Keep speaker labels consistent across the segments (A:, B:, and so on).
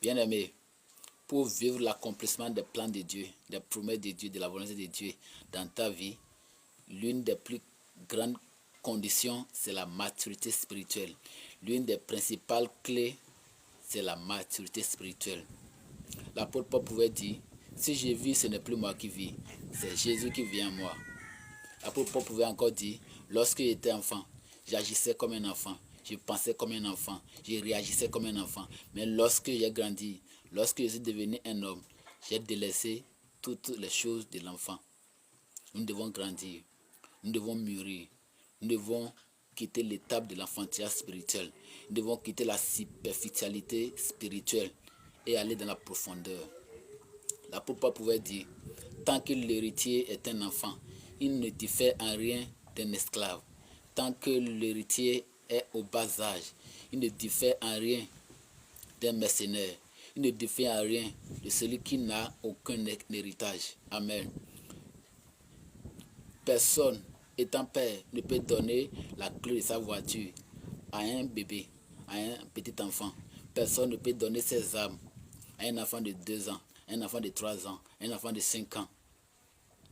A: Bien-aimé, pour vivre l'accomplissement des plans de Dieu, des promesses de Dieu, de la volonté de Dieu dans ta vie, l'une des plus grandes conditions, c'est la maturité spirituelle. L'une des principales clés, c'est la maturité spirituelle. L'apôtre Paul pouvait dire, si je vis, ce n'est plus moi qui vis, c'est Jésus qui vit en moi. L'apôtre Paul pouvait encore dire, lorsque j'étais enfant, j'agissais comme un enfant, je pensais comme un enfant, je réagissais comme un enfant. Mais lorsque j'ai grandi, lorsque je suis devenu un homme, j'ai délaissé toutes les choses de l'enfant. Nous devons grandir, nous devons mûrir, nous devons quitter l'étape de l'enfantillage spirituel. Nous devons quitter la superficialité spirituelle et aller dans la profondeur. L'apôtre Paul pouvait dire, tant que l'héritier est un enfant, il ne diffère en rien d'un esclave. Tant que l'héritier est au bas âge, il ne diffère en rien d'un mercenaire. Il ne diffère en rien de celui qui n'a aucun héritage. Amen. Personne, étant père, ne peut donner la clé de sa voiture à un bébé, à un petit enfant. Personne ne peut donner ses armes à un enfant de 2 ans, à un enfant de 3 ans, à un enfant de 5 ans.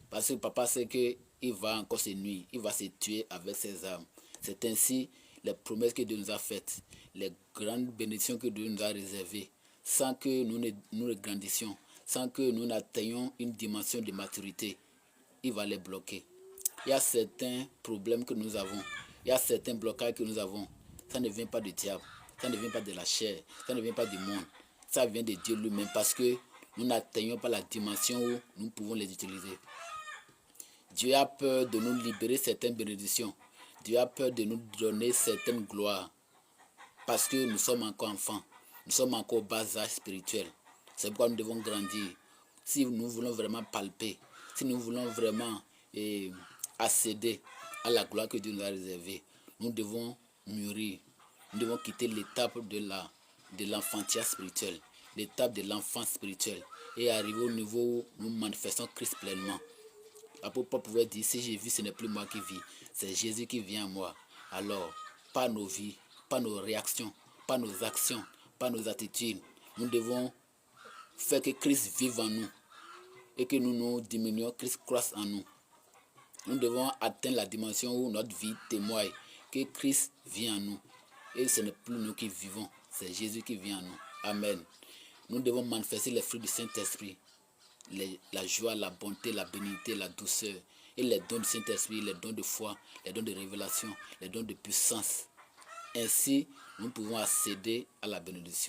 A: Parce que papa sait qu'il va encore se nuire, il va se tuer avec ses armes. C'est ainsi les promesses que Dieu nous a faites, les grandes bénédictions que Dieu nous a réservées, sans que nous ne grandissions, sans que nous n'atteignions une dimension de maturité, il va les bloquer. Il y a certains problèmes que nous avons, il y a certains blocages que nous avons. Ça ne vient pas du diable, ça ne vient pas de la chair, ça ne vient pas du monde. Ça vient de Dieu lui-même parce que nous n'atteignons pas la dimension où nous pouvons les utiliser. Dieu a peur de nous libérer certaines bénédictions. Dieu a peur de nous donner certaines gloires parce que nous sommes encore enfants. Nous sommes encore au bas âge spirituel. C'est pourquoi nous devons grandir. Si nous voulons vraiment palper, si nous voulons vraiment accéder à la gloire que Dieu nous a réservée, nous devons mûrir. Nous devons quitter l'étape de l'enfantillage spirituel, l'étape de l'enfant spirituel et arriver au niveau où nous manifestons Christ pleinement. L'apôtre Paul pouvait dire, si j'ai vu, ce n'est plus moi qui vis, c'est Jésus qui vit en moi. Alors, pas nos vies, pas nos réactions, pas nos actions, pas nos attitudes, nous devons faire que Christ vive en nous et que nous diminuions, Christ croisse en nous. Nous devons atteindre la dimension où notre vie témoigne que Christ vit en nous. Et ce n'est plus nous qui vivons, c'est Jésus qui vit en nous. Amen. Nous devons manifester les fruits du Saint-Esprit. La joie, la bonté, la bénignité, la douceur. Et les dons du Saint-Esprit, les dons de foi, les dons de révélation, les dons de puissance. Ainsi, nous pouvons accéder à la bénédiction.